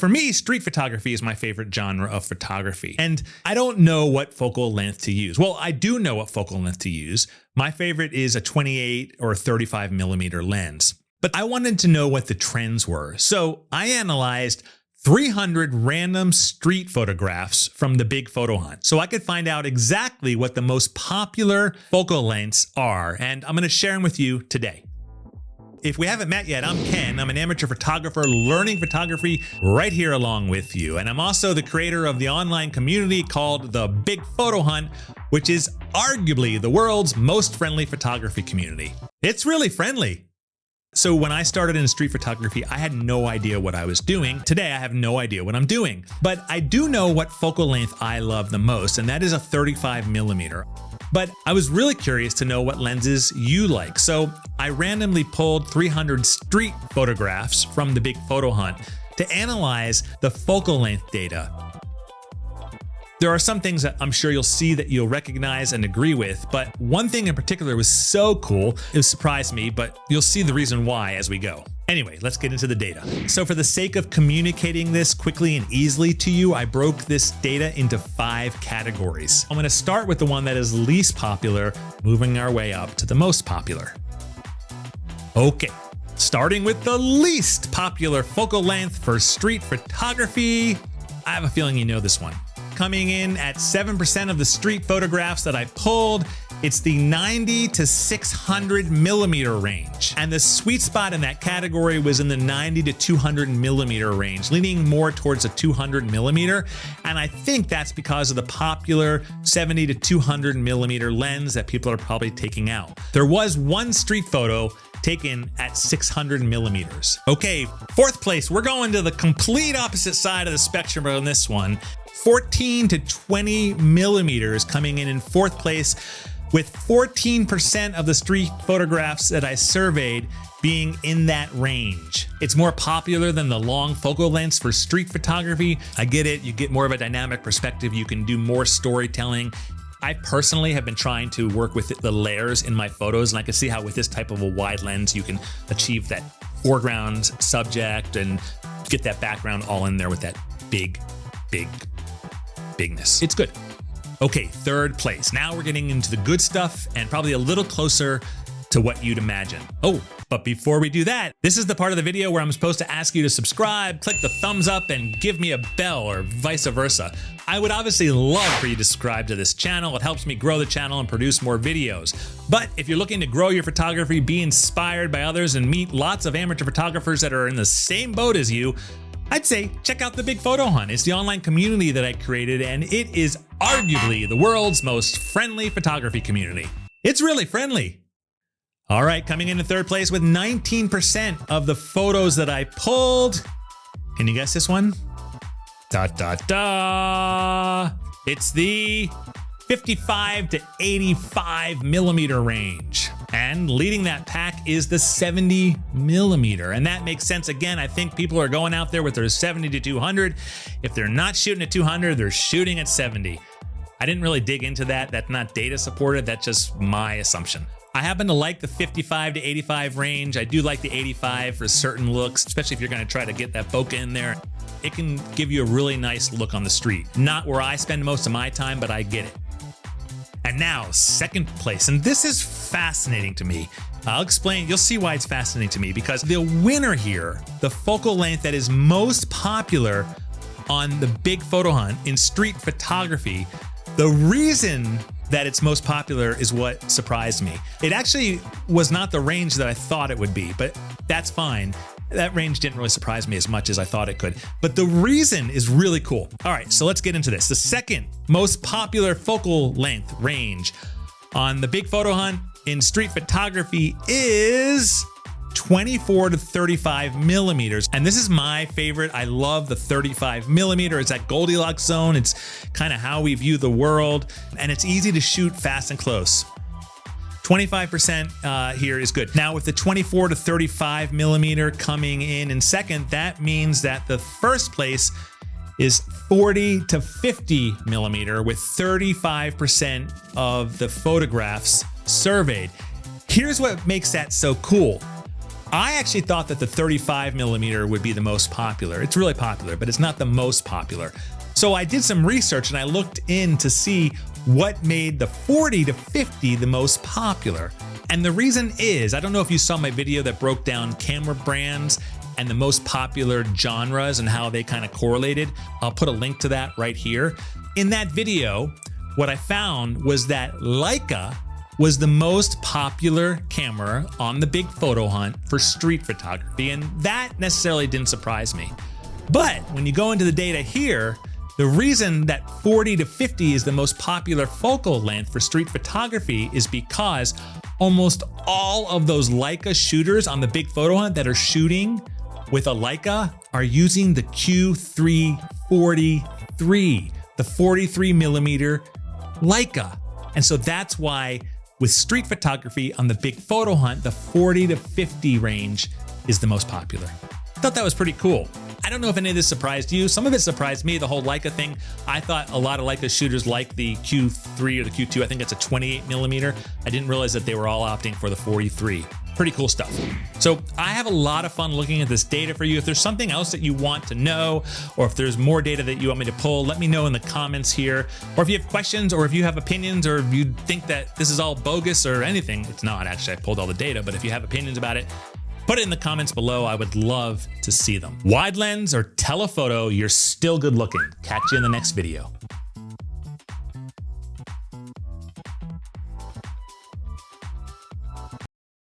For me, street photography is my favorite genre of photography, and I don't know what focal length to use. Well, I do know what focal length to use. My favorite is a 28 or 35 millimeter lens, but I wanted to know what the trends were. So I analyzed 300 random street photographs from the big photo hunt, so I could find out exactly what the most popular focal lengths are, and I'm going to share them with you today. If we haven't met yet, I'm Ken. I'm an amateur photographer learning photography right here along with you. And I'm also the creator of the online community called the Big Photo Hunt, which is arguably the world's most friendly photography community. It's really friendly. So when I started in street photography, I had no idea what I was doing. Today, I have no idea what I'm doing. But I do know what focal length I love the most, and that is a 35 millimeter. But I was really curious to know what lenses you like. So I randomly pulled 300 street photographs from the big photo hunt to analyze the focal length data. There are some things that I'm sure you'll see that you'll recognize and agree with, but one thing in particular was so cool, it surprised me, but you'll see the reason why as we go. Anyway, let's get into the data. So for the sake of communicating this quickly and easily to you, I broke this data into 5 categories. I'm going to start with the one that is least popular, moving our way up to the most popular. Okay, starting with the least popular focal length for street photography. I have a feeling you know this one. Coming in at 7% of the street photographs that I pulled, it's the 90 to 600 millimeter range. And the sweet spot in that category was in the 90 to 200 millimeter range, leaning more towards a 200 millimeter. And I think that's because of the popular 70 to 200 millimeter lens that people are probably taking out. There was one street photo taken at 600 millimeters. Okay, 4th place, we're going to the complete opposite side of the spectrum on this one. 14 to 20 millimeters coming in 4th place, with 14% of the street photographs that I surveyed being in that range. It's more popular than the long focal lengths for street photography. I get it, you get more of a dynamic perspective, you can do more storytelling. I personally have been trying to work with the layers in my photos, and I can see how with this type of a wide lens, you can achieve that foreground subject and get that background all in there with that bigness. It's good. Okay, 3rd place. Now we're getting into the good stuff and probably a little closer to what you'd imagine. Oh, but before we do that, this is the part of the video where I'm supposed to ask you to subscribe, click the thumbs up, and give me a bell, or vice versa. I would obviously love for you to subscribe to this channel. It helps me grow the channel and produce more videos. But if you're looking to grow your photography, be inspired by others, and meet lots of amateur photographers that are in the same boat as you, I'd say check out the Big Photo Hunt. It's the online community that I created, and it is arguably the world's most friendly photography community. It's really friendly. All right, coming in 3rd place with 19% of the photos that I pulled. Can you guess this one? It's the 55 to 85 millimeter range. And leading that pack is the 70 millimeter. And that makes sense. Again, I think people are going out there with their 70 to 200. If they're not shooting at 200, they're shooting at 70. I didn't really dig into that. That's not data supported. That's just my assumption. I happen to like the 55 to 85 range. I do like the 85 for certain looks, especially if you're going to try to get that bokeh in there. It can give you a really nice look on the street. Not where I spend most of my time, but I get it. And now, 2nd place, and this is fascinating to me. I'll explain, you'll see why it's fascinating to me, because the winner here, the focal length that is most popular on the Big Photo Hunt in street photography, the reason that it's most popular is what surprised me. It actually was not the range that I thought it would be, but that's fine. That range didn't really surprise me as much as I thought it could. But the reason is really cool. All right, so let's get into this. The 2nd most popular focal length range on the Big Photo Hunt in street photography is 24 to 35 millimeters. And this is my favorite. I love the 35 millimeter. It's that Goldilocks zone. It's kind of how we view the world. And it's easy to shoot fast and close. 25% here is good. Now with the 24 to 35 millimeter coming in second, that means that the 1st place is 40 to 50 millimeter with 35% of the photographs surveyed. Here's what makes that so cool. I actually thought that the 35 millimeter would be the most popular. It's really popular, but it's not the most popular. So I did some research and I looked in to see what made the 40 to 50 the most popular. And the reason is, I don't know if you saw my video that broke down camera brands and the most popular genres and how they kind of correlated. I'll put a link to that right here. In that video, what I found was that Leica was the most popular camera on the big photo hunt for street photography, and that necessarily didn't surprise me. But when you go into the data here, the reason that 40 to 50 is the most popular focal length for street photography is because almost all of those Leica shooters on the big photo hunt that are shooting with a Leica are using the Q3 43, the 43 millimeter Leica. And so that's why with street photography on the big photo hunt, the 40 to 50 range is the most popular. I thought that was pretty cool. I don't know if any of this surprised you. Some of it surprised me, the whole Leica thing. I thought a lot of Leica shooters like the Q3 or the Q2. I think it's a 28 millimeter. I didn't realize that they were all opting for the 43. Pretty cool stuff. So I have a lot of fun looking at this data for you. If there's something else that you want to know, or if there's more data that you want me to pull, let me know in the comments here. Or if you have questions, or if you have opinions, or if you think that this is all bogus or anything. It's not, actually, I pulled all the data, but if you have opinions about it, put it in the comments below. I would love to see them. Wide lens or telephoto, you're still good looking. Catch you in the next video.